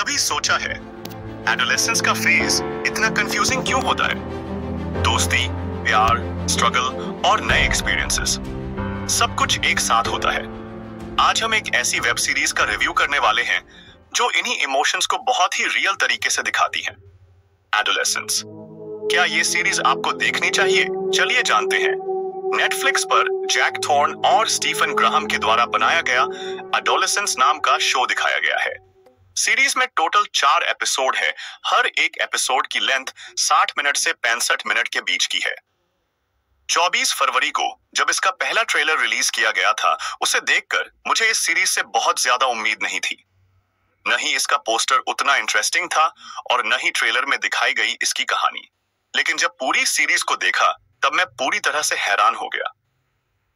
कभी सोचा है एडोलेसेंस का फेज इतना कंफ्यूजिंग क्यों होता है? दोस्ती, प्यार, स्ट्रगल और नए एक्सपीरियंसेस, सब कुछ एक साथ होता है। आज हम एक ऐसी वेब सीरीज का रिव्यू करने वाले हैं जो इन्हीं इमोशंस को बहुत ही रियल तरीके से दिखाती है। एडोलेसेंस। क्या ये सीरीज आपको देखनी चाहिए? चलिए जानते हैं। नेटफ्लिक्स पर जैक थॉर्न और स्टीफन ग्राहम के द्वारा बनाया गया एडोलेसेंस नाम का शो दिखाया गया है। सीरीज में टोटल 4 एपिसोड है। हर एक एपिसोड की लेंथ 60 मिनट से 65 मिनट के बीच की है। 24 फरवरी को जब इसका पहला ट्रेलर रिलीज किया गया था, उसे देखकर मुझे इस सीरीज से बहुत ज्यादा उम्मीद नहीं थी। न ही इसका पोस्टर उतना इंटरेस्टिंग था और न ही ट्रेलर में दिखाई गई इसकी कहानी। लेकिन जब पूरी सीरीज को देखा तब मैं पूरी तरह से हैरान हो गया।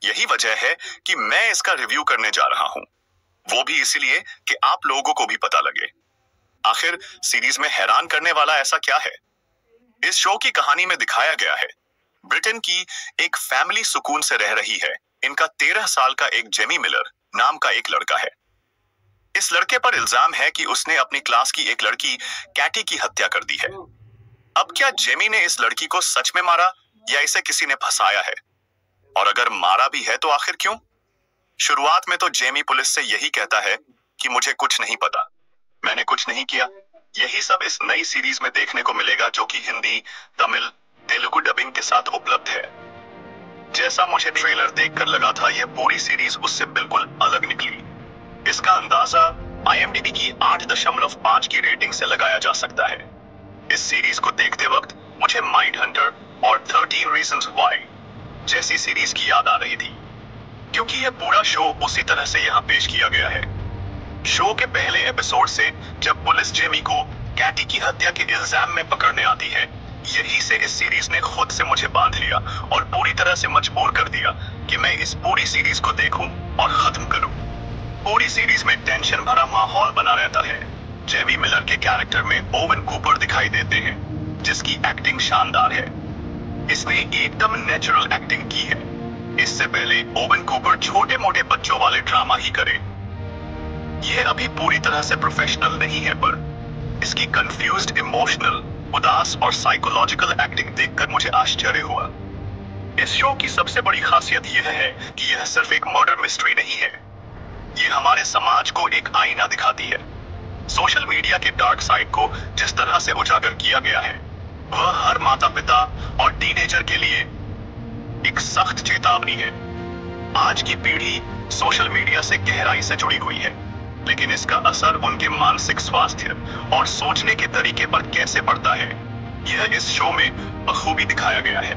यही वजह है कि मैं इसका रिव्यू करने जा रहा हूं, वो भी इसीलिए कि आप लोगों को भी पता लगे आखिर सीरीज में हैरान करने वाला ऐसा क्या है। इस शो की कहानी में दिखाया गया है ब्रिटेन की एक फैमिली सुकून से रह रही है। इनका 13 साल का एक जेमी मिलर नाम का एक लड़का है। इस लड़के पर इल्जाम है कि उसने अपनी क्लास की एक लड़की कैटी की हत्या कर दी है। अब क्या जेमी ने इस लड़की को सच में मारा या इसे किसी ने फंसाया है? और अगर मारा भी है तो आखिर क्यों? शुरुआत में तो जेमी पुलिस से यही कहता है कि मुझे कुछ नहीं पता, मैंने कुछ नहीं किया। यही सब इस नई सीरीज में देखने को मिलेगा जो कि हिंदी, तमिल, तेलुगु डबिंग के साथ उपलब्ध है। जैसा मुझे ट्रेलर देखकर लगा था, यह पूरी सीरीज उससे बिल्कुल अलग निकली। इसका अंदाजा IMDb की 8.5 की रेटिंग से लगाया जा सकता है। इस सीरीज को देखते वक्त मुझे माइंडहंटर और 13 रीजंस व्हाई जैसी सीरीज की याद आ रही थी, क्योंकि यह पूरा शो उसी तरह से यहाँ पेश किया गया है। शो के पहले एपिसोड से जब पुलिस जेमी को कैटी की हत्या के इल्जाम में पकड़ने आती है, यही से इस सीरीज ने खुद से मुझे बांध लिया और पूरी तरह से मजबूर कर दिया कि मैं इस पूरी सीरीज को देखूं और खत्म करूं। पूरी सीरीज में टेंशन भरा माहौल बना रहता है। जेमी मिलर के कैरेक्टर में ओवन कूपर दिखाई देते हैं, जिसकी एक्टिंग शानदार है। इसने एकदम नेचुरल एक्टिंग की है। इससे पहले ओवन कूपर छोटे मोटे बच्चों वाले ड्रामा ही करे। यह अभी पूरी तरह से प्रोफेशनल नहीं है, पर इसकी कंफ्यूज्ड, इमोशनल, उदास और साइकोलॉजिकल एक्टिंग देखकर मुझे आश्चर्य हुआ। इस शो की सबसे बड़ी खासियत यह है कि यह सिर्फ एक मर्डर मिस्ट्री नहीं है, यह हमारे समाज को एक आईना दिखाती है। सोशल मीडिया के डार्क साइड को जिस तरह से उजागर किया गया है, वह हर माता पिता और टीनेजर के लिए एक सख्त चेतावनी है। आज की पीढ़ी सोशल मीडिया से गहराई से जुड़ी हुई है, लेकिन इसका असर उनके मानसिक स्वास्थ्य और सोचने के तरीके पर कैसे पड़ता है, यह इस शो में बखूबी दिखाया गया है।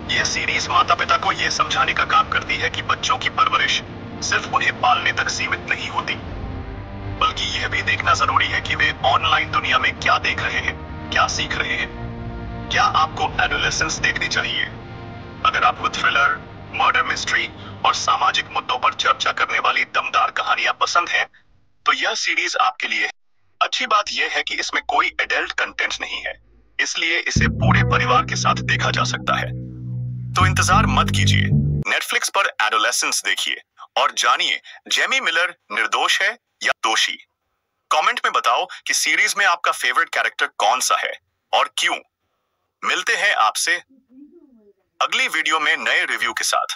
यह सीरीज माता पिता को यह समझाने का काम करती है कि बच्चों की परवरिश सिर्फ उन्हें पालने तक सीमित नहीं होती, बल्कि यह भी देखना जरूरी है कि वे ऑनलाइन दुनिया में क्या देख रहे हैं, क्या सीख रहे हैं। क्या आपको एडोलेसेंस देखनी चाहिए? अगर आपको थ्रिलर, मर्डर मिस्ट्री और सामाजिक मुद्दों पर चर्चा करने वाली दमदार कहानियां पसंद हैं, तो यह सीरीज आपके लिए है। अच्छी बात यह है कि इसमें कोई एडल्ट कंटेंट नहीं है, इसलिए इसे पूरे परिवार के साथ देखा जा सकता है। तो इंतजार मत कीजिए, नेटफ्लिक्स पर एडोलेसेंस देखिए और जानिए जेमी मिलर निर्दोष है या दोषी। कमेंट में बताओ कि सीरीज में आपका फेवरेट कैरेक्टर कौन सा है और क्यों। मिलते हैं आपसे अगली वीडियो में नए रिव्यू के साथ।